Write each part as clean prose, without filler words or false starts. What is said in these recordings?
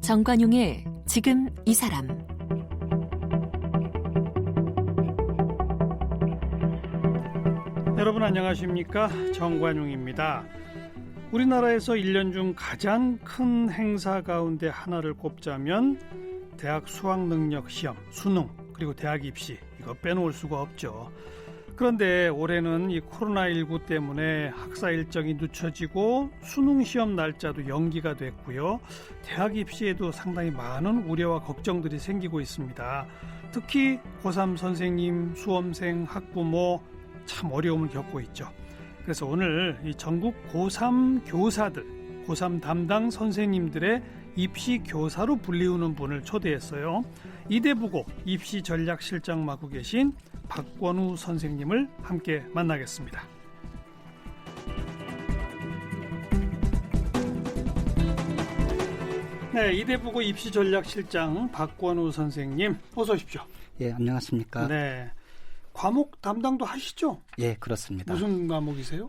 정관용의 지금 이 사람. 여러분 안녕하십니까? 정관용입니다. 우리나라에서 1년 중 가장 큰 행사 가운데 하나를 꼽자면 대학 수학능력 시험, 수능, 그리고 대학 입시, 이거 빼놓을 수가 없죠. 그런데 올해는 이 코로나19 때문에 학사 일정이 늦춰지고 수능 시험 날짜도 연기가 됐고요. 대학 입시에도 상당히 많은 우려와 걱정들이 생기고 있습니다. 특히 고3 선생님, 수험생, 학부모 참 어려움을 겪고 있죠. 그래서 오늘 이 전국 고3 교사들, 고3 담당 선생님들의 입시 교사로 불리우는 분을 초대했어요. 이대부고 입시전략실장 맡고 계신 박권우 선생님을 함께 만나겠습니다. 네, 이대부고 입시전략실장 박권우 선생님, 어서 오십시오. 예, 안녕하십니까? 네, 과목 담당도 하시죠? 예, 그렇습니다. 무슨 과목이세요?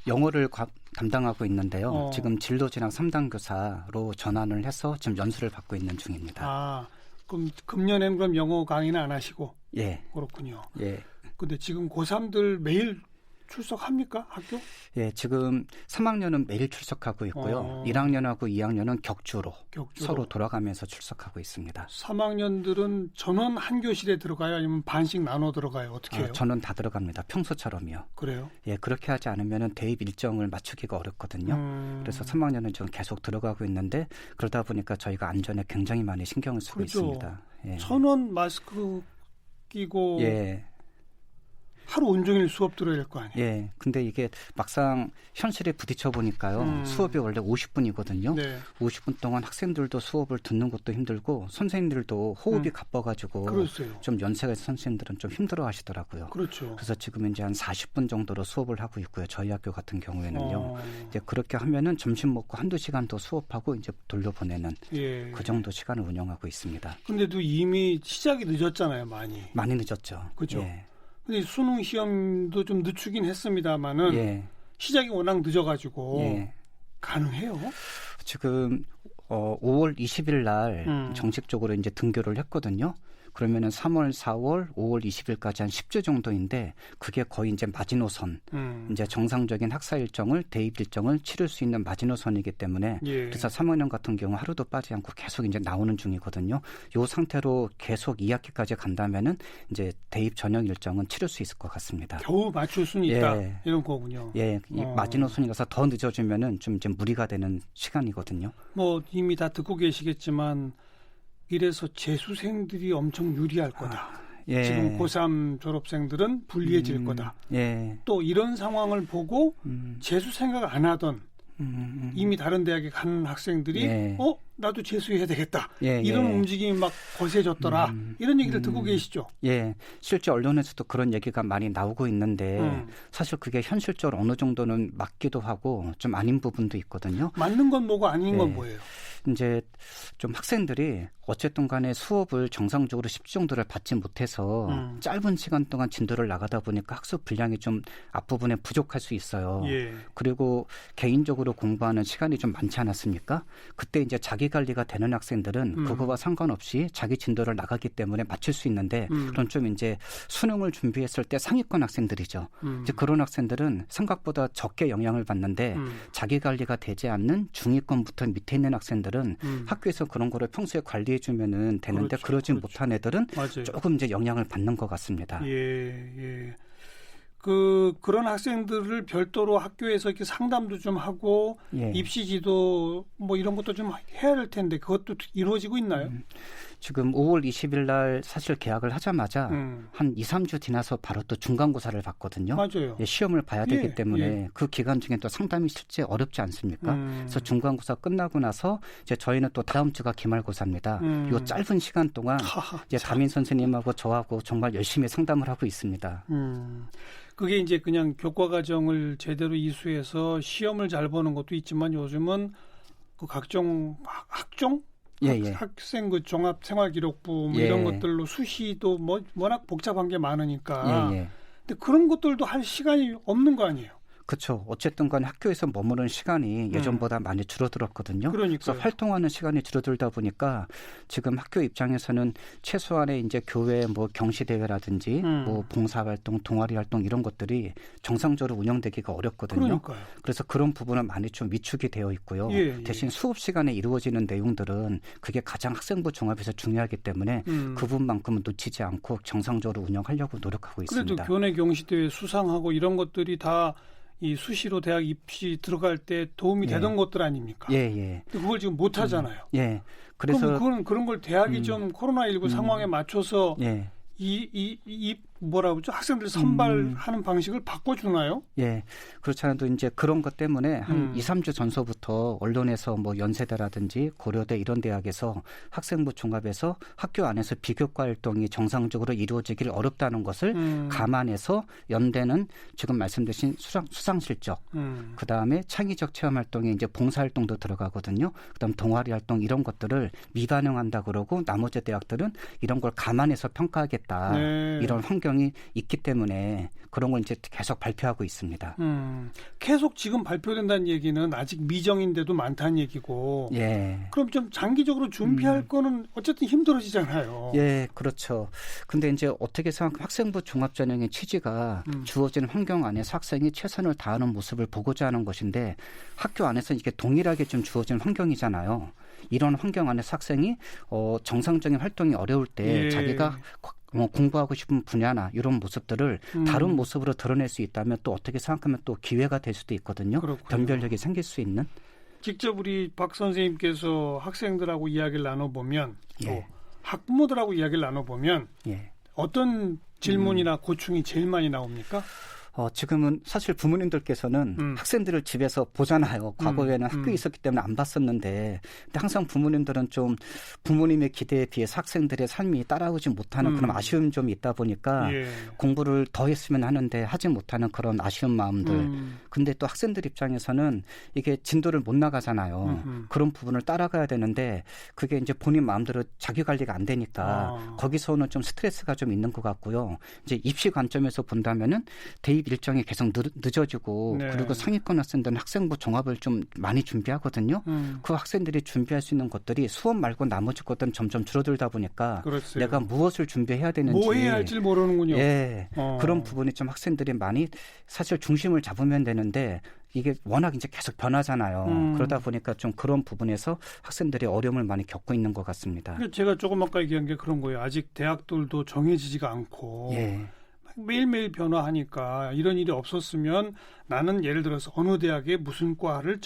영어를 담당하고 있는데요. 지금 진로진학 3단 교사로 전환을 해서 지금 연수를 받고 있는 중입니다. 아, 그럼 금년에는 그럼 영어 강의는 안 하시고? 예. 그렇군요. 예. 근데 지금 고3들 매일 출석합니까? 학교? 예, 지금 3학년은 매일 출석하고 있고요. 1학년하고 2학년은 격주로 서로 돌아가면서 출석하고 있습니다. 3학년들은 전원 한 교실에 들어가요? 아니면 반씩 나눠 들어가요? 어떻게 해요? 전원 다 들어갑니다. 평소처럼요. 그래요? 예, 그렇게 하지 않으면 대입 일정을 맞추기가 어렵거든요. 그래서 3학년은 지금 계속 들어가고 있는데 그러다 보니까 저희가 안전에 굉장히 많이 신경을 쓰고 그렇죠. 있습니다. 예. 전원 마스크 끼고 예. 하루 온종일 수업 들어야 될 거 아니에요? 예. 근데 이게 막상 현실에 부딪혀 보니까요. 수업이 원래 50분이거든요. 네. 50분 동안 학생들도 수업을 듣는 것도 힘들고 선생님들도 호흡이 가빠가지고 그렇어요. 좀 연세가 있는 선생님들은 좀 힘들어 하시더라고요. 그렇죠. 그래서 지금 이제 한 40분 정도로 수업을 하고 있고요. 저희 학교 같은 경우에는요. 이제 그렇게 하면은 점심 먹고 한두 시간 더 수업하고 이제 돌려보내는 예. 그 정도 시간을 운영하고 있습니다. 근데도 이미 시작이 늦었잖아요, 많이. 많이 늦었죠. 그죠? 예. 근데 수능 시험도 좀 늦추긴 했습니다만은 예. 시작이 워낙 늦어가지고 예. 가능해요? 지금 5월 20일 날 정식적으로 이제 등교를 했거든요. 그러면은 3월, 4월, 5월 20일까지 한 10주 정도인데 그게 거의 이제 마지노선, 이제 정상적인 학사 일정을 대입 일정을 치를 수 있는 마지노선이기 때문에 예. 그래서 3학년 같은 경우 하루도 빠지지 않고 계속 이제 나오는 중이거든요. 이 상태로 계속 2학기까지 간다면은 이제 대입 전형 일정은 치를 수 있을 것 같습니다. 겨우 맞출 수는 있다 예. 이런 거군요. 예, 이 마지노선이라서 더 늦어지면은 좀 이제 무리가 되는 시간이거든요. 뭐 이미 다 듣고 계시겠지만 이래서 재수생들이 엄청 유리할 거다. 예. 지금 고3 졸업생들은 불리해질 거다. 예. 또 이런 상황을 보고 재수 생각 안 하던 이미 다른 대학에 간 학생들이 예. 나도 재수해야 되겠다. 예, 이런 예. 움직임이 막 거세졌더라. 이런 얘기를 듣고 계시죠? 예, 실제 언론에서도 그런 얘기가 많이 나오고 있는데 사실 그게 현실적으로 어느 정도는 맞기도 하고 좀 아닌 부분도 있거든요. 맞는 건 뭐고 아닌 건 뭐예요? 이제 좀 학생들이 어쨌든 간에 수업을 정상적으로 10주 정도를 받지 못해서 짧은 시간 동안 진도를 나가다 보니까 학습 분량이 좀 앞부분에 부족할 수 있어요. 예. 그리고 개인적으로 공부하는 시간이 좀 많지 않았습니까? 그때 이제 자기 관리가 되는 학생들은 그거와 상관없이 자기 진도를 나가기 때문에 맞출 수 있는데 그런 좀 이제 수능을 준비했을 때 상위권 학생들이죠. 이제 그런 학생들은 생각보다 적게 영향을 받는데 자기 관리가 되지 않는 중위권부터 밑에 있는 학생들은 학교에서 그런 거를 평소에 관리해 주면은 되는데 그렇죠, 그러지 그렇죠. 못한 애들은 맞아요. 조금 이제 영향을 받는 것 같습니다. 예. 그런 학생들을 별도로 학교에서 이렇게 상담도 좀 하고 예. 입시 지도 뭐 이런 것도 좀 해야 할 텐데 그것도 이루어지고 있나요? 지금 5월 20일 날 사실 개학을 하자마자 한 2, 3주 지나서 바로 또 중간고사를 봤거든요. 맞아요. 예, 시험을 봐야 되기 예, 때문에 예. 그 기간 중에 또 상담이 실제 어렵지 않습니까? 그래서 중간고사 끝나고 나서 이제 저희는 또 다음 주가 기말고사입니다. 이 짧은 시간 동안 이제 담임 선생님하고 저하고 정말 열심히 상담을 하고 있습니다. 그게 이제 그냥 교과 과정을 제대로 이수해서 시험을 잘 보는 것도 있지만 요즘은 그 각종 학종? 예. 학생 그 종합생활기록부 뭐 예. 이런 것들로 수시도 뭐 워낙 복잡한 게 많으니까. 예. 근데 그런 것들도 할 시간이 없는 거 아니에요? 그렇죠. 어쨌든 간에 학교에서 머무는 시간이 예전보다 많이 줄어들었거든요. 그래서 활동하는 시간이 줄어들다 보니까 지금 학교 입장에서는 최소한의 이제 교회 뭐 경시대회라든지 뭐 봉사활동, 동아리 활동 이런 것들이 정상적으로 운영되기가 어렵거든요. 그러니까요. 그래서 그런 부분은 많이 좀 위축이 되어 있고요. 대신 수업 시간에 이루어지는 내용들은 그게 가장 학생부 종합에서 중요하기 때문에 그 부분만큼은 놓치지 않고 정상적으로 운영하려고 노력하고 있습니다. 그래도 교내 경시대회 수상하고 이런 것들이 다 이 수시로 대학 입시 들어갈 때 도움이 되던 것들 아닙니까? 근데 그걸 지금 못 하잖아요. 그래서 그런 걸 대학이 좀 코로나19 상황에 맞춰서 이 뭐라고 그러죠? 학생들 선발하는 방식을 바꿔주나요? 그렇지 않아도 이제 그런 것 때문에 한 2, 3주 전서부터 언론에서 뭐 연세대라든지 고려대 이런 대학에서 학생부 종합에서 학교 안에서 비교과 활동이 정상적으로 이루어지기를 어렵다는 것을 감안해서 연대는 지금 말씀드린 수상 실적, 그다음에 창의적 체험 활동에 이제 봉사 활동도 들어가거든요. 그다음 동아리 활동 이런 것들을 미반영한다 그러고 나머지 대학들은 이런 걸 감안해서 평가하겠다. 이런 환경이 있기 때문에 그런 걸 이제 계속 발표하고 있습니다. 계속 지금 발표된다는 얘기는 아직 미정인데도 많다는 얘기고. 그럼 좀 장기적으로 준비할 거는 어쨌든 힘들어지잖아요. 그렇죠. 근데 이제 어떻게 생각하면 학생부 종합전형의 취지가 주어진 환경 안에서 학생이 최선을 다하는 모습을 보고자 하는 것인데 학교 안에서 이게 동일하게 좀 주어진 환경이잖아요. 이런 환경 안에서 학생이 정상적인 활동이 어려울 때 자기가 공부하고 싶은 분야나 이런 모습들을 다른 모습으로 드러낼 수 있다면 또 어떻게 생각하면 또 기회가 될 수도 있거든요. 변별력이 생길 수 있는. 직접 우리 박 선생님께서 학생들하고 이야기를 나눠보면 또 학부모들하고 이야기를 나눠보면 어떤 질문이나 고충이 제일 많이 나옵니까? 지금은 사실 부모님들께서는 학생들을 집에서 보잖아요. 과거에는 학교에 있었기 때문에 안 봤었는데 근데 항상 부모님들은 좀 부모님의 기대에 비해서 학생들의 삶이 따라오지 못하는 그런 아쉬움이 좀 있다 보니까 공부를 더 했으면 하는데 하지 못하는 그런 아쉬운 마음들. 근데 또 학생들 입장에서는 이게 진도를 못 나가잖아요. 그런 부분을 따라가야 되는데 그게 이제 본인 마음대로 자기 관리가 안 되니까 거기서 오는 좀 스트레스가 좀 있는 것 같고요. 이제 입시 관점에서 본다면은 대입 일정이 계속 늦어지고 그리고 상위권 학생들은 학생부 종합을 좀 많이 준비하거든요. 그 학생들이 준비할 수 있는 것들이 수업 말고 나머지 것들은 점점 줄어들다 보니까 내가 무엇을 준비해야 되는지 뭐 해야 할지 모르는군요. 그런 부분이 좀 학생들이 많이 사실 중심을 잡으면 되는데 이게 워낙 이제 계속 변하잖아요. 그러다 보니까 좀 그런 부분에서 학생들이 어려움을 많이 겪고 있는 것 같습니다. 제가 조금 아까 얘기한 게 그런 거예요. 아직 대학들도 정해지지가 않고 매일매일 변화하니까 이런 일이 없었으면 나는 예를 들어서 어느 대학에 무슨 과를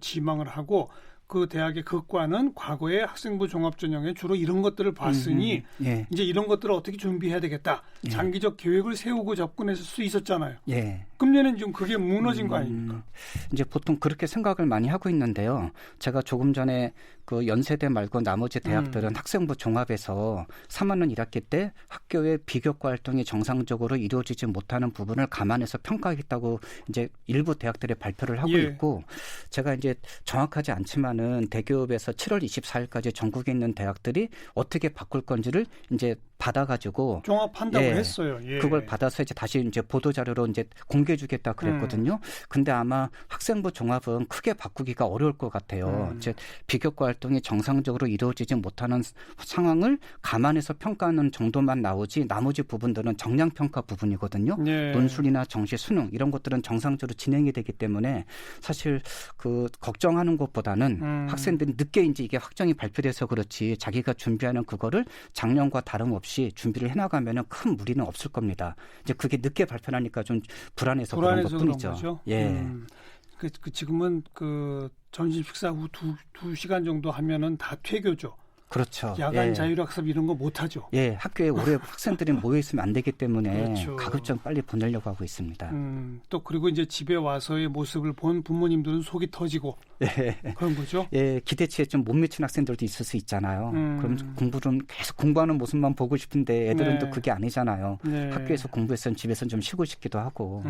지망을 하고 그 대학의 그 과는 과거에 학생부 종합전형에 주로 이런 것들을 봤으니 이제 이런 것들을 어떻게 준비해야 되겠다. 장기적 계획을 세우고 접근했을 수 있었잖아요. 금년엔 좀 그게 무너진 거 아닙니까? 이제 보통 그렇게 생각을 많이 하고 있는데요. 제가 조금 전에 그 연세대 말고 나머지 대학들은 학생부 종합에서 3학년 1학기 때 학교의 비교과 활동이 정상적으로 이루어지지 못하는 부분을 감안해서 평가하겠다고 이제 일부 대학들의 발표를 하고 있고 제가 이제 정확하지 않지만은 대교협에서 7월 24일까지 전국에 있는 대학들이 어떻게 바꿀 건지를 이제 받아가지고 종합한다고 했어요. 그걸 받아서 이제 다시 이제 보도 자료로 이제 공개해주겠다 그랬거든요. 근데 아마 학생부 종합은 크게 바꾸기가 어려울 것 같아요. 이제 비교과 활동이 정상적으로 이루어지지 못하는 상황을 감안해서 평가하는 정도만 나오지 나머지 부분들은 정량 평가 부분이거든요. 논술이나 정시, 수능 이런 것들은 정상적으로 진행이 되기 때문에 사실 그 걱정하는 것보다는 학생들이 늦게 이제 이게 확정이 발표돼서 그렇지 자기가 준비하는 그거를 작년과 다름없이 준비를 해나가면은 큰 무리는 없을 겁니다. 이제 그게 늦게 발표하니까 좀 불안해서 그런 것뿐이죠. 지금은 그 점심 식사 후 2시간 정도 하면은 다 퇴교죠. 그렇죠. 야간 자율학습 이런 거 못하죠. 학교에 오래 학생들이 모여 있으면 안 되기 때문에 가급적 빨리 보내려고 하고 있습니다. 또 그리고 이제 집에 와서의 모습을 본 부모님들은 속이 터지고 그런 거죠. 기대치에 좀 못 미친 학생들도 있을 수 있잖아요. 그럼 공부는 계속 공부하는 모습만 보고 싶은데 애들은 또 그게 아니잖아요. 학교에서 공부했으면 집에서는 좀 쉬고 싶기도 하고.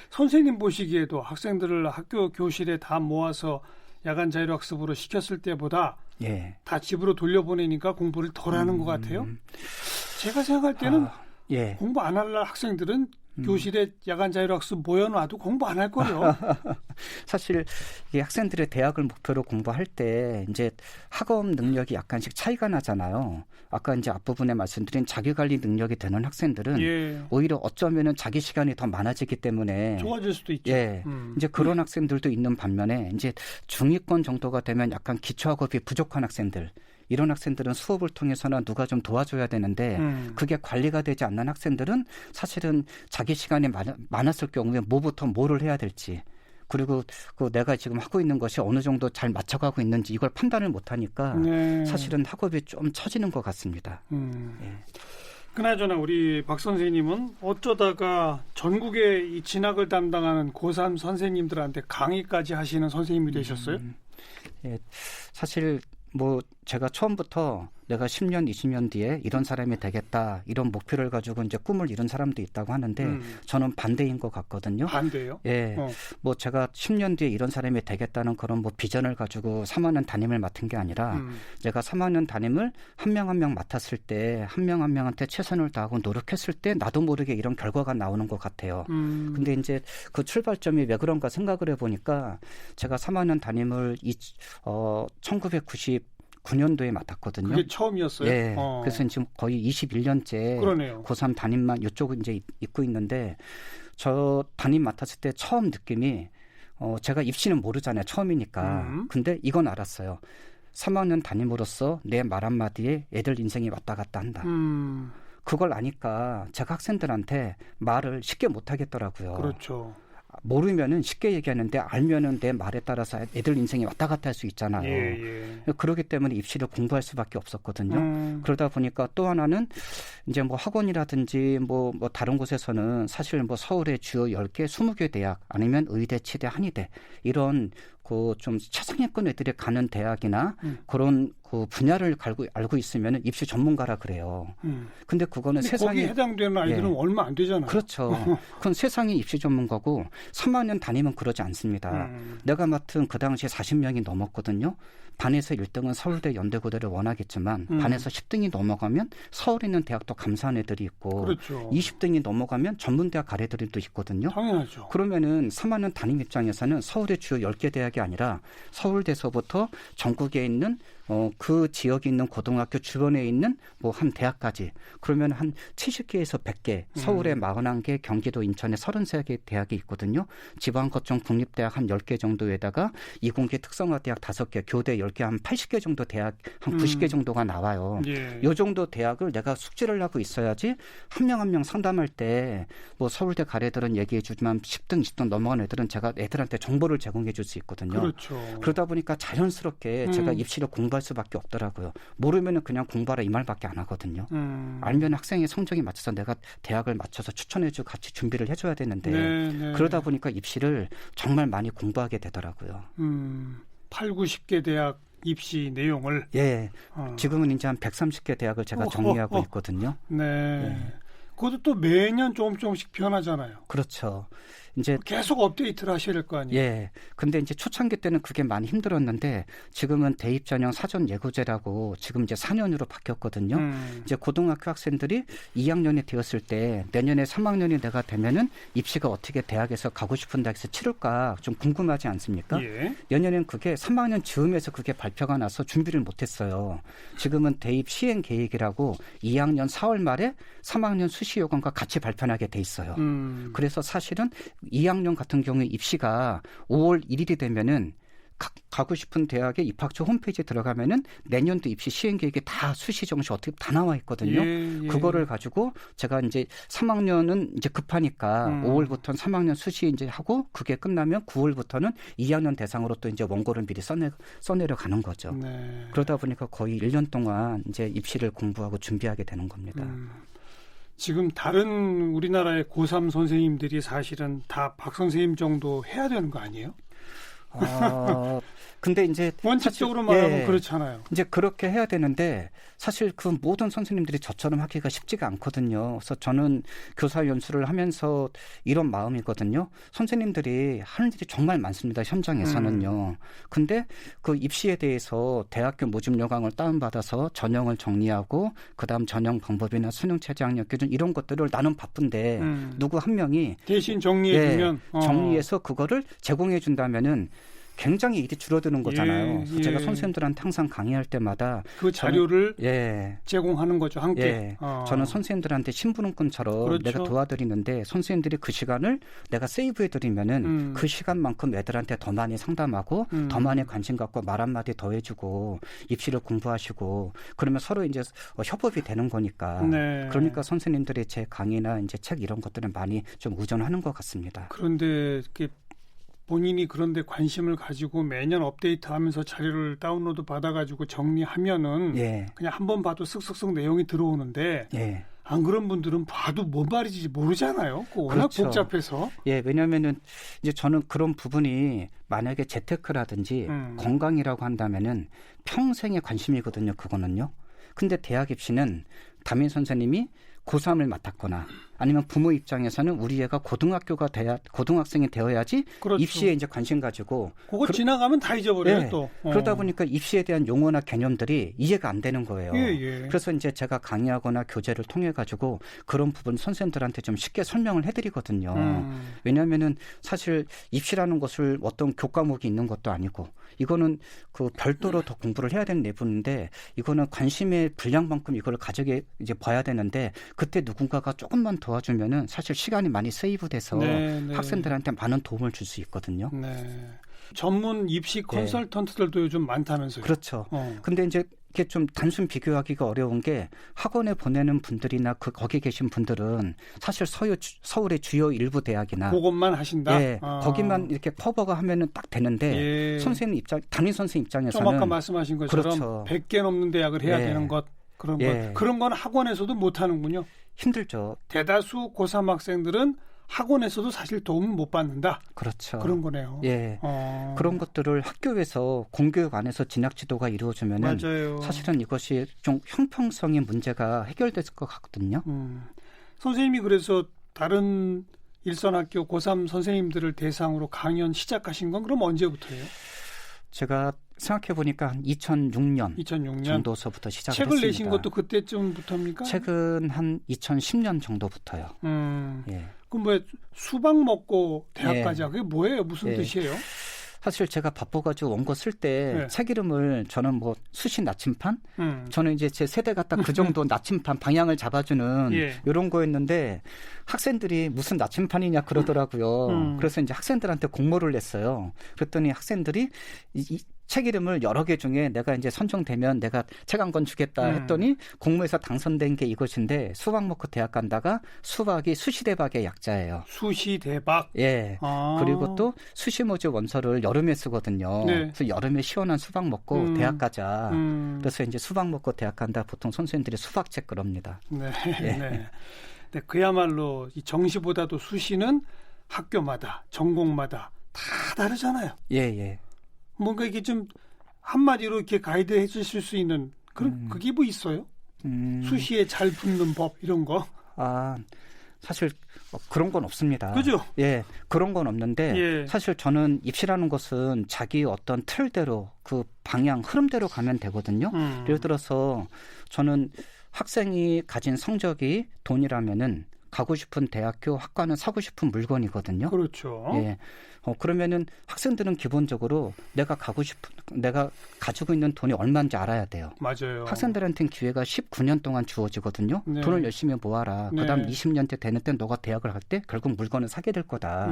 선생님 보시기에도 학생들을 학교 교실에 다 모아서 야간 자율학습으로 시켰을 때보다 다 집으로 돌려보내니까 공부를 덜 하는 것 같아요. 제가 생각할 때는 공부 안 할 학생들은 교실에 야간 자율학습 모여놔도 공부 안 할 거요. 사실 이 학생들의 대학을 목표로 공부할 때 이제 학업 능력이 약간씩 차이가 나잖아요. 아까 이제 앞부분에 말씀드린 자기관리 능력이 되는 학생들은 예. 오히려 어쩌면은 자기 시간이 더 많아지기 때문에 좋아질 수도 있죠. 예. 이제 그런 학생들도 있는 반면에 이제 중위권 정도가 되면 약간 기초학업이 부족한 학생들 이런 학생들은 수업을 통해서나 누가 좀 도와줘야 되는데 그게 관리가 되지 않는 학생들은 사실은 자기 시간이 많았을 경우에 뭐부터 뭐를 해야 될지 그리고 그 내가 지금 하고 있는 것이 어느 정도 잘 맞춰가고 있는지 이걸 판단을 못하니까 네. 사실은 학업이 좀 처지는 것 같습니다. 예. 그나저나 우리 박 선생님은 어쩌다가 전국의 이 진학을 담당하는 고3 선생님들한테 강의까지 하시는 선생님이 되셨어요? 예. 사실 뭐 제가 처음부터 내가 10년, 20년 뒤에 이런 사람이 되겠다 이런 목표를 가지고 이제 꿈을 이룬 사람도 있다고 하는데 저는 반대인 것 같거든요. 반대요? 예, 뭐 제가 10년 뒤에 이런 사람이 되겠다는 그런 뭐 비전을 가지고 3학년 담임을 맡은 게 아니라 제가 3학년 담임을 한 명 한 명 맡았을 때 한 명 한 명한테 최선을 다하고 노력했을 때 나도 모르게 이런 결과가 나오는 것 같아요. 근데 이제 그 출발점이 왜 그런가 생각을 해보니까 제가 3학년 담임을 1999년도에 맡았거든요. 그게 처음이었어요? 네. 그래서 지금 거의 21년째 그러네요. 고3 담임만 이쪽을 이제 있고 있는데 저 담임 맡았을 때 처음 느낌이 제가 입시는 모르잖아요. 처음이니까. 근데 이건 알았어요. 3학년 담임으로서 내 말 한마디에 애들 인생이 왔다 갔다 한다. 그걸 아니까 제가 학생들한테 말을 쉽게 못 하겠더라고요. 그렇죠. 모르면은 쉽게 얘기하는데 알면은 내 말에 따라서 애들 인생이 왔다 갔다 할 수 있잖아요. 예. 그렇기 때문에 입시를 공부할 수밖에 없었거든요. 그러다 보니까 또 하나는 이제 뭐 학원이라든지 뭐 다른 곳에서는 사실 뭐 서울의 주요 10개, 20개 대학 아니면 의대, 치대, 한의대 이런 그 좀 최상위권 애들이 가는 대학이나 그런 그 분야를 알고 있으면 입시 전문가라 그래요. 근데 그거는 세상에 거기에 해당되는 아이들은 얼마 안 되잖아요. 그렇죠. 그건 세상의 입시 전문가고 3학년 담임은 그러지 않습니다. 내가 맡은 그 당시에 40명이 넘었거든요. 반에서 1등은 서울대 연대고대를 원하겠지만 반에서 10등이 넘어가면 서울에 있는 대학도 감사한 애들이 있고 그렇죠. 20등이 넘어가면 전문대학 갈 애들이 또 있거든요. 당연하죠. 그러면은 3학년 담임 입장에서는 서울의 주요 10개 대학이 아니라 서울대서부터 전국에 있는 그 지역에 있는 고등학교 주변에 있는 뭐 한 대학까지 그러면 한 70개에서 100개 서울에 41개 경기도 인천에 33개 대학이 있거든요. 지방 거점 국립대학 한 10개 정도에다가 이공계 특성화대학 5개 교대 10개 한 80개 정도 대학 한 90개 정도가 나와요. 이 정도 대학을 내가 숙지를 하고 있어야지 한 명 한 명 상담할 때 뭐 서울대 갈 애들은 얘기해 주지만 10등 20등 넘어간 애들은 제가 애들한테 정보를 제공해 줄 수 있거든요. 그렇죠. 그러다 보니까 자연스럽게 제가 입시를 공부할 수밖에 없더라고요. 모르면은 그냥 공부하라 이 말밖에 안 하거든요. 알면 학생의 성적에 맞춰서 내가 대학을 맞춰서 추천해주고 같이 준비를 해줘야 되는데 그러다 보니까 입시를 정말 많이 공부하게 되더라고요. 8, 90개 대학 입시 내용을 지금은 이제 한 130개 대학을 제가 정리하고 있거든요. 그것도 또 매년 조금씩 변하잖아요. 그렇죠. 이제 계속 업데이트를 하셔야 될 거 아니에요. 근데 이제 초창기 때는 그게 많이 힘들었는데 지금은 대입 전형 사전 예고제라고 지금 이제 4년으로 바뀌었거든요. 이제 고등학교 학생들이 2학년이 되었을 때 내년에 3학년이 내가 되면은 입시가 어떻게 대학에서 가고 싶은 대학에서 치를까 좀 궁금하지 않습니까? 내년엔 그게 3학년 즈음에서 그게 발표가 나서 준비를 못했어요. 지금은 대입 시행 계획이라고 2학년 4월 말에 3학년 수시 요강과 같이 발표하게 돼 있어요. 그래서 사실은 2학년 같은 경우에 입시가 5월 1일이 되면은 가고 싶은 대학의 입학처 홈페이지에 들어가면은 내년도 입시 시행 계획에 다 수시 정시 어떻게 다 나와 있거든요. 그거를 가지고 제가 이제 3학년은 이제 급하니까 5월부터는 3학년 수시 이제 하고 그게 끝나면 9월부터는 2학년 대상으로 또 이제 원고를 미리 써내려 가는 거죠. 그러다 보니까 거의 1년 동안 이제 입시를 공부하고 준비하게 되는 겁니다. 지금 다른 우리나라의 고3 선생님들이 사실은 다 박 선생님 정도 해야 되는 거 아니에요? 근데 이제 원칙적으로 말하면 그렇잖아요. 이제 그렇게 해야 되는데 사실 그 모든 선생님들이 저처럼 하기가 쉽지가 않거든요. 그래서 저는 교사 연수를 하면서 이런 마음이거든요. 선생님들이 하는 일이 정말 많습니다. 현장에서는요. 근데 그 입시에 대해서 대학교 모집 요강을 다운받아서 전형을 정리하고 그다음 전형 방법이나 수능 최저 학력 기준 이런 것들을 나는 바쁜데 누구 한 명이 대신 정리해주면 정리해서 그거를 제공해 준다면은 굉장히 일이 줄어드는 거잖아요. 제가 선생님들한테 항상 강의할 때마다 그 자료를 제공하는 거죠. 함께. 저는 선생님들한테 심부름꾼처럼 그렇죠. 내가 도와드리는데 선생님들이 그 시간을 내가 세이브해드리면은 그 시간만큼 애들한테 더 많이 상담하고 더 많이 관심 갖고 말 한마디 더 해주고 입시를 공부하시고 그러면 서로 이제 협업이 되는 거니까. 네. 그러니까 선생님들이 제 강의나 이제 책 이런 것들은 많이 좀 의존하는 것 같습니다. 그런데 본인이 그런데 관심을 가지고 매년 업데이트하면서 자료를 다운로드 받아가지고 정리하면은 그냥 한번 봐도 쓱쓱쓱 내용이 들어오는데 안 그런 분들은 봐도 뭔 말인지 모르잖아요. 워낙 그렇죠. 복잡해서. 왜냐하면은 이제 저는 그런 부분이 만약에 재테크라든지 건강이라고 한다면은 평생의 관심이거든요. 그거는요. 근데 대학 입시는 담임 선생님이 고3을 맡았거나 아니면 부모 입장에서는 우리 애가 고등학생이 되어야지 그렇죠. 입시에 이제 관심 가지고 그거 지나가면 다 잊어버려요. 또. 그러다 보니까 입시에 대한 용어나 개념들이 이해가 안 되는 거예요. 그래서 이제 제가 강의하거나 교재를 통해 가지고 그런 부분 선생님들한테 좀 쉽게 설명을 해드리거든요. 왜냐하면은 사실 입시라는 것을 어떤 교과목이 있는 것도 아니고 이거는 그 별도로 더 공부를 해야 되는 내분인데 이거는 관심의 분량만큼 이걸 가지게 이제 봐야 되는데 그때 누군가가 조금만 도와주면은 사실 시간이 많이 세이브돼서 학생들한테 많은 도움을 줄 수 있거든요. 전문 입시 컨설턴트들도 요즘 많다면서요. 그렇죠. 근데 이제 이게 좀 단순 비교하기가 어려운 게 학원에 보내는 분들이나 거기 계신 분들은 사실 서울의 주요 일부 대학이나 그것만 하신다. 거기만 이렇게 커버가 하면은 딱 되는데 담임 선생님 입장에서는 좀 아까 말씀하신 것처럼 그렇죠. 100개 넘는 대학을 해야 되는 것 그런 건 학원에서도 못 하는군요. 힘들죠. 대다수 고3 학생들은 학원에서도 사실 도움을 못 받는다. 그렇죠. 그런 거네요. 그런 것들을 학교에서 공교육 안에서 진학 지도가 이루어지면은 사실은 이것이 좀 형평성의 문제가 해결됐을 것 같거든요. 선생님이 그래서 다른 일선학교 고3 선생님들을 대상으로 강연 시작하신 건 그럼 언제부터예요? 제가 생각해보니까 한 2006년 정도서부터 시작을 책을 했습니다. 내신 것도 그때쯤부터입니까? 책은 한 2010년 정도부터요. 그럼 왜 수박 먹고 대학 가자? 그게 뭐예요? 무슨 뜻이에요? 사실 제가 바빠가지고 원고 쓸 때 책 이름을 저는 뭐 수시 나침판? 저는 이제 제 세대가 딱 그 정도 나침판 방향을 잡아주는 이런 거였는데 학생들이 무슨 나침판이냐 그러더라고요. 그래서 이제 학생들한테 공모를 냈어요. 그랬더니 학생들이 이 책 이름을 여러 개 중에 내가 이제 선정되면 내가 책 한 권 주겠다 했더니 공모에서 당선된 게 이것인데 수박 먹고 대학 간다가 수박이 수시대박의 약자예요. 수시대박? 그리고 또 수시모집 원서를 여름에 쓰거든요. 그래서 여름에 시원한 수박 먹고 대학 가자. 그래서 이제 수박 먹고 대학 간다. 보통 선생님들이 수박책 그럽니다. 그야말로 이 정시보다도 수시는 학교마다 전공마다 다 다르잖아요. 뭔가 이게 좀 한마디로 이렇게 가이드 해 주실 수 있는 그게 뭐 있어요? 수시에 잘 붙는 법 이런 거? 사실 그런 건 없습니다. 그죠? 그런 건 없는데 사실 저는 입시라는 것은 자기 어떤 틀대로 그 방향 흐름대로 가면 되거든요. 예를 들어서 저는 학생이 가진 성적이 돈이라면은 가고 싶은 대학교 학과는 사고 싶은 물건이거든요. 그렇죠. 그러면은 학생들은 기본적으로 내가 가지고 있는 돈이 얼마인지 알아야 돼요. 맞아요. 학생들한테는 기회가 19년 동안 주어지거든요. 돈을 열심히 모아라. 그다음 20년째 되는 때 너가 대학을 갈 때 결국 물건을 사게 될 거다.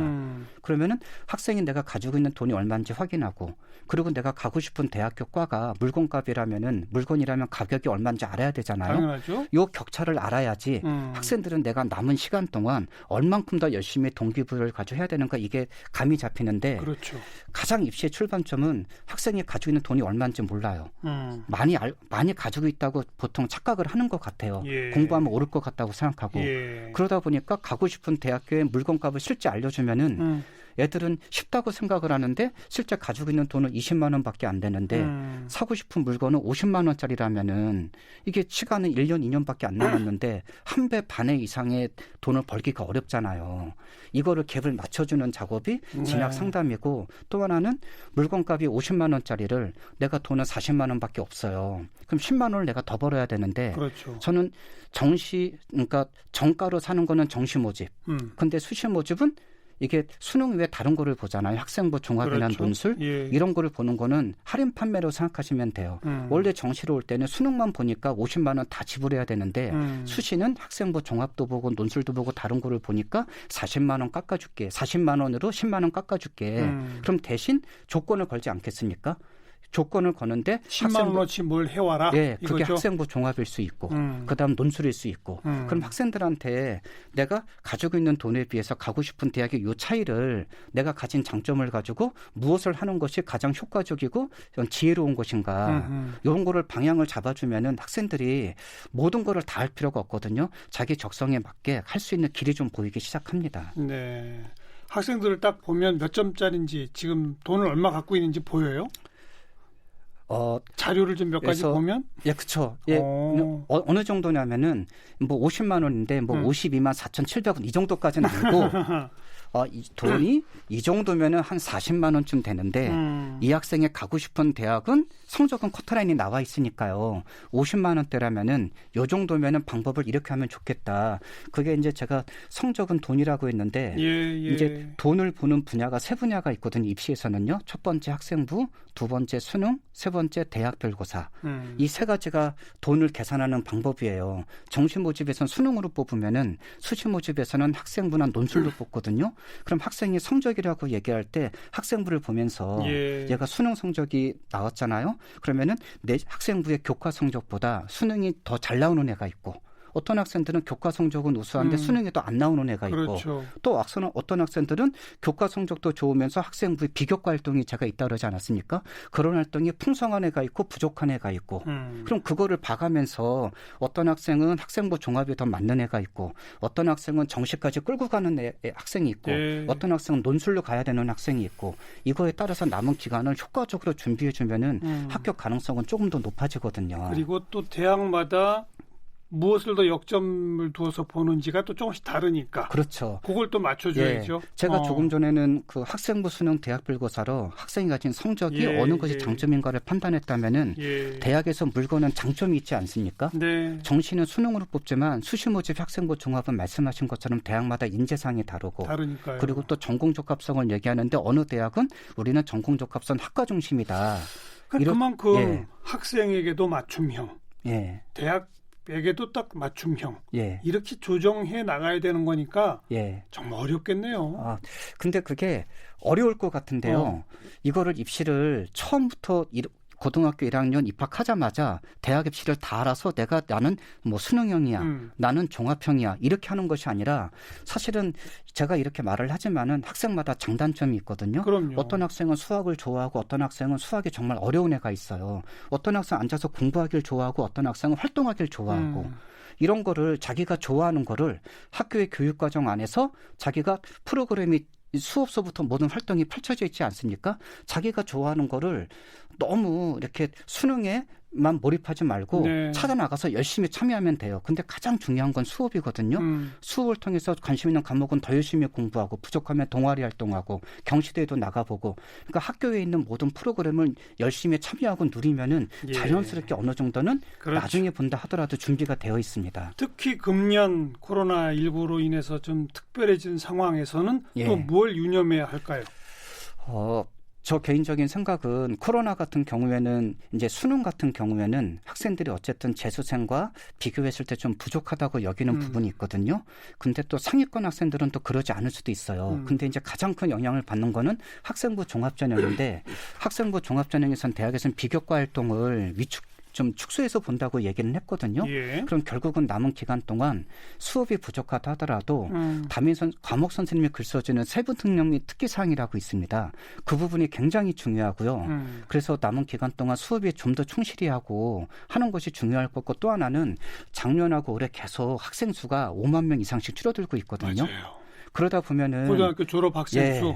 그러면은 학생이 내가 가지고 있는 돈이 얼마인지 확인하고 그리고 내가 가고 싶은 대학교 과가 물건이라면 가격이 얼마인지 알아야 되잖아요. 당연하죠. 요 격차를 알아야지 학생들은 내가 남은 시간 동안 얼만큼 더 열심히 동기부여를 가지고 해야 되는가 이게 감이 잡히는데 그렇죠. 가장 입시의 출발점은 학생이 가지고 있는 돈이 얼마인지 몰라요. 많이 가지고 있다고 보통 착각을 하는 것 같아요. 공부하면 오를 것 같다고 생각하고 그러다 보니까 가고 싶은 대학교의 물건값을 실제 알려주면은 애들은 쉽다고 생각을 하는데 실제 가지고 있는 돈은 20만 원밖에 안 되는데 사고 싶은 물건은 50만 원짜리라면은 이게 시간은 1년, 2년밖에 안 남았는데 한 배 반의 이상의 돈을 벌기가 어렵잖아요. 이거를 갭을 맞춰주는 작업이 진학 상담이고 또 하나는 물건값이 50만 원짜리를 내가 돈은 40만 원밖에 없어요. 그럼 10만 원을 내가 더 벌어야 되는데 그렇죠. 저는 그러니까 정가로 사는 거는 정시 모집. 근데 수시 모집은 이게 수능 외에 다른 거를 보잖아요. 학생부 종합이나 그렇죠. 논술 예. 이런 거를 보는 거는 할인 판매로 생각하시면 돼요. 원래 정시로 올 때는 수능만 보니까 50만 원 다 지불해야 되는데 수시는 학생부 종합도 보고 논술도 보고 다른 거를 보니까 40만 원 깎아줄게. 40만 원으로 10만 원 깎아줄게. 그럼 대신 조건을 걸지 않겠습니까? 조건을 거는데 10만 원어치 뭘 해와라. 예, 이거죠? 그게 학생부 종합일 수 있고 그다음 논술일 수 있고 그럼 학생들한테 내가 가지고 있는 돈에 비해서 가고 싶은 대학의 요 차이를 내가 가진 장점을 가지고 무엇을 하는 것이 가장 효과적이고 지혜로운 것인가 이런 거를 방향을 잡아주면은 학생들이 모든 거를 다 할 필요가 없거든요. 자기 적성에 맞게 할 수 있는 길이 좀 보이기 시작합니다. 네, 학생들을 딱 보면 몇 점짜리인지 지금 돈을 얼마 갖고 있는지 보여요? 자료를 좀 몇 가지 보면? 예, 그렇죠. 예, 어느 정도냐면은 뭐 50만 원인데 뭐 52만 4,700원 이 정도까지는 아니고 이 돈이 이 정도면은 한 40만 원쯤 되는데 이 학생이 가고 싶은 대학은 성적은 커트라인이 나와 있으니까요. 50만 원대라면은 요 정도면은 방법을 이렇게 하면 좋겠다. 그게 이제 제가 성적은 돈이라고 했는데 이제 돈을 보는 분야가 세 분야가 있거든요. 입시에서는요. 첫 번째 학생부, 두 번째 수능, 세 번째 대학별고사. 이 세 가지가 돈을 계산하는 방법이에요. 정시 모집에서는 수능으로 뽑으면은 수시 모집에서는 학생부나 논술로 뽑거든요. 그럼 학생이 성적이라고 얘기할 때 학생부를 보면서 얘가 수능 성적이 나왔잖아요. 그러면은 내 학생부의 교과 성적보다 수능이 더 잘 나오는 애가 있고 어떤 학생들은 교과 성적은 우수한데 수능에도 안 나오는 애가 있고 그렇죠. 또 어떤 학생들은 교과 성적도 좋으면서 학생부의 비교과 활동이 제가 있다 그러지 않았습니까? 그런 활동이 풍성한 애가 있고 부족한 애가 있고 그럼 그거를 봐가면서 어떤 학생은 학생부 종합이 더 맞는 애가 있고 어떤 학생은 정시까지 끌고 가는 학생이 있고 어떤 학생은 논술로 가야 되는 학생이 있고 이거에 따라서 남은 기간을 효과적으로 준비해주면은 합격 가능성은 조금 더 높아지거든요. 그리고 또 대학마다 무엇을 더 역점을 두어서 보는지가 또 조금씩 다르니까. 그렇죠. 그걸 또 맞춰줘야죠. 제가 조금 전에는 그 학생부 수능 대학별고사로 학생이 가진 성적이 어느 것이 장점인가를 판단했다면은 대학에서 물건은 장점이 있지 않습니까? 정시는 수능으로 뽑지만 수시 모집 학생부 종합은 말씀하신 것처럼 대학마다 인재상이 다르고 다르니까요. 그리고 또 전공 적합성을 얘기하는데 어느 대학은 우리는 전공 적합성 학과 중심이다. 그만큼 학생에게도 맞춤형, 대학에게도 딱 맞춤형 이렇게 조정해 나가야 되는 거니까 정말 어렵겠네요. 근데 그게 어려울 것 같은데요. 이거를 입시를 처음부터 고등학교 1학년 입학하자마자 대학 입시를 다 알아서 나는 뭐 수능형이야, 나는 종합형이야 이렇게 하는 것이 아니라 사실은 제가 이렇게 말을 하지만은 학생마다 장단점이 있거든요. 그럼요. 어떤 학생은 수학을 좋아하고 어떤 학생은 수학이 정말 어려운 애가 있어요. 어떤 학생 앉아서 공부하길 좋아하고 어떤 학생은 활동하길 좋아하고 이런 거를 자기가 좋아하는 거를 학교의 교육과정 안에서 자기가 프로그램이 수업서부터 모든 활동이 펼쳐져 있지 않습니까? 자기가 좋아하는 거를 너무 이렇게 수능에만 몰입하지 말고 찾아나가서 열심히 참여하면 돼요. 근데 가장 중요한 건 수업이거든요. 수업을 통해서 관심 있는 과목은 더 열심히 공부하고 부족하면 동아리 활동하고 경시대회도 나가보고 그러니까 학교에 있는 모든 프로그램을 열심히 참여하고 누리면은 자연스럽게 어느 정도는 나중에 본다 하더라도 준비가 되어 있습니다. 특히 금년 코로나19로 인해서 좀 특별해진 상황에서는 또 뭘 유념해야 할까요? 저 개인적인 생각은 코로나 같은 경우에는 이제 수능 같은 경우에는 학생들이 어쨌든 재수생과 비교했을 때 좀 부족하다고 여기는 부분이 있거든요. 근데 또 상위권 학생들은 또 그러지 않을 수도 있어요. 근데 이제 가장 큰 영향을 받는 거는 학생부 종합전형인데 학생부 종합전형에선 대학에서는 비교과 활동을 좀 축소해서 본다고 얘기는 했거든요. 그럼 결국은 남은 기간 동안 수업이 부족하다 하더라도 담임 과목 선생님이 글 써주는 세부 특력 및 특기 사항이라고 있습니다. 그 부분이 굉장히 중요하고요. 그래서 남은 기간 동안 수업에 좀 더 충실히 하고 하는 것이 중요할 거고 또 하나는 작년하고 올해 계속 학생 수가 5만 명 이상씩 줄어들고 있거든요. 맞아요. 그러다 보면은 고등학교 졸업 학생 수.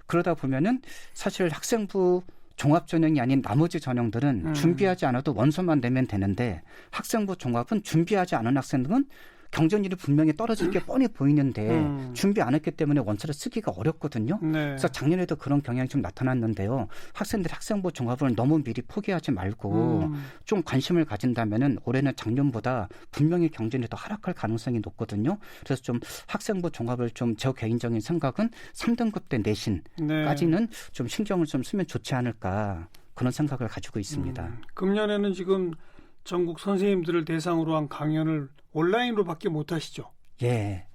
그러다 보면은 사실 학생부 종합 전형이 아닌 나머지 전형들은 준비하지 않아도 원서만 내면 되는데 학생부 종합은 준비하지 않은 학생들은 경쟁률이 분명히 떨어질 게 뻔히 보이는데 준비 안 했기 때문에 원서를 쓰기가 어렵거든요. 네. 그래서 작년에도 그런 경향이 좀 나타났는데요. 학생들이 학생부 종합을 너무 미리 포기하지 말고 좀 관심을 가진다면은 올해는 작년보다 분명히 경쟁률이 더 하락할 가능성이 높거든요. 그래서 좀 학생부 종합을 좀 제 개인적인 생각은 3등급 때 내신까지는 좀 신경을 좀 쓰면 좋지 않을까 그런 생각을 가지고 있습니다. 금년에는 지금 전국 선생님들을 대상으로 한 강연을 온라인으로밖에 못 하시죠? 예.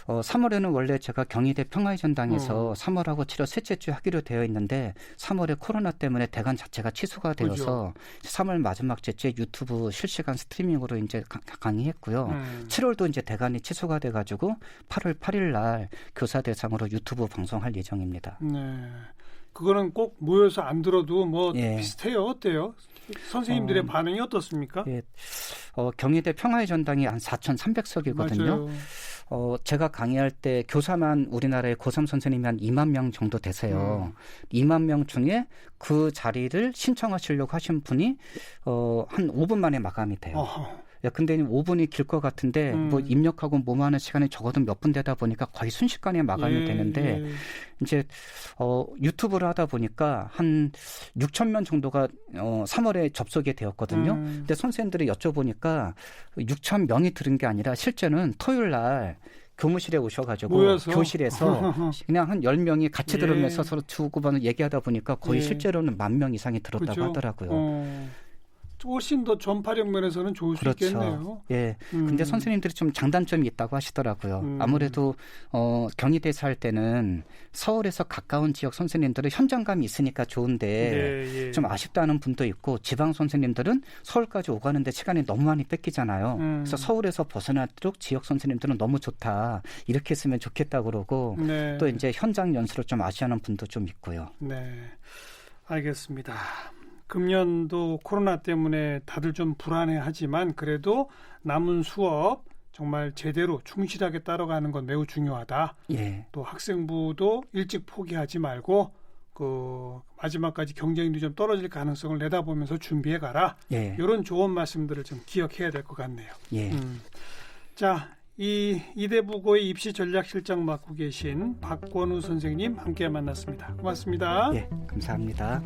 3월에는 원래 제가 경희대 평화의 전당에서 3월하고 7월 셋째 주 하기로 되어 있는데 3월에 코로나 때문에 대관 자체가 취소가 되어서 3월 마지막 주에 유튜브 실시간 스트리밍으로 이제 강의했고요. 7월도 이제 대관이 취소가 돼가지고 8월 8일 날 교사 대상으로 유튜브 방송할 예정입니다. 네. 그거는 꼭 모여서 안 들어도 뭐 비슷해요. 어때요? 선생님들의 반응이 어떻습니까? 예. 경희대 평화의 전당이 한 4,300석이거든요. 제가 강의할 때 교사만 우리나라의 고3 선생님이 한 2만 명 정도 되세요. 2만 명 중에 그 자리를 신청하시려고 하신 분이 한 5분 만에 마감이 돼요. 근데 5분이 길 것 같은데 뭐 입력하고 뭐하는 시간이 적어도 몇 분 되다 보니까 거의 순식간에 마감이 되는데 이제 유튜브를 하다 보니까 한 6천 명 정도가 3월에 접속이 되었거든요. 근데 선생님들이 여쭤보니까 6천 명이 들은 게 아니라 실제는 토요일 날 교무실에 오셔가지고 모여서? 교실에서 그냥 한 10명이 같이 들으면서 서로 주고받는 얘기하다 보니까 거의 실제로는 10,000명 이상이 들었다고 하더라고요. 훨씬 더 전파력 면에서는 좋을 수 있겠네요. 예. 근데 선생님들이 좀 장단점이 있다고 하시더라고요. 아무래도 경희대에서 할 때는 서울에서 가까운 지역 선생님들은 현장감이 있으니까 좋은데 좀 아쉽다는 분도 있고 지방 선생님들은 서울까지 오가는데 시간이 너무 많이 뺏기잖아요. 그래서 서울에서 벗어나도록 지역 선생님들은 너무 좋다. 이렇게 했으면 좋겠다 그러고 또 이제 현장 연수를 좀 아쉬워하는 분도 좀 있고요. 네. 알겠습니다. 금년도 코로나 때문에 다들 좀 불안해하지만 그래도 남은 수업 정말 제대로 충실하게 따라가는 건 매우 중요하다. 또 학생부도 일찍 포기하지 말고 그 마지막까지 경쟁률이 좀 떨어질 가능성을 내다보면서 준비해가라. 이런 좋은 말씀들을 좀 기억해야 될 것 같네요. 자, 이 이대부고의 입시 전략실장 맡고 계신 박권우 선생님 함께 만났습니다. 고맙습니다. 감사합니다.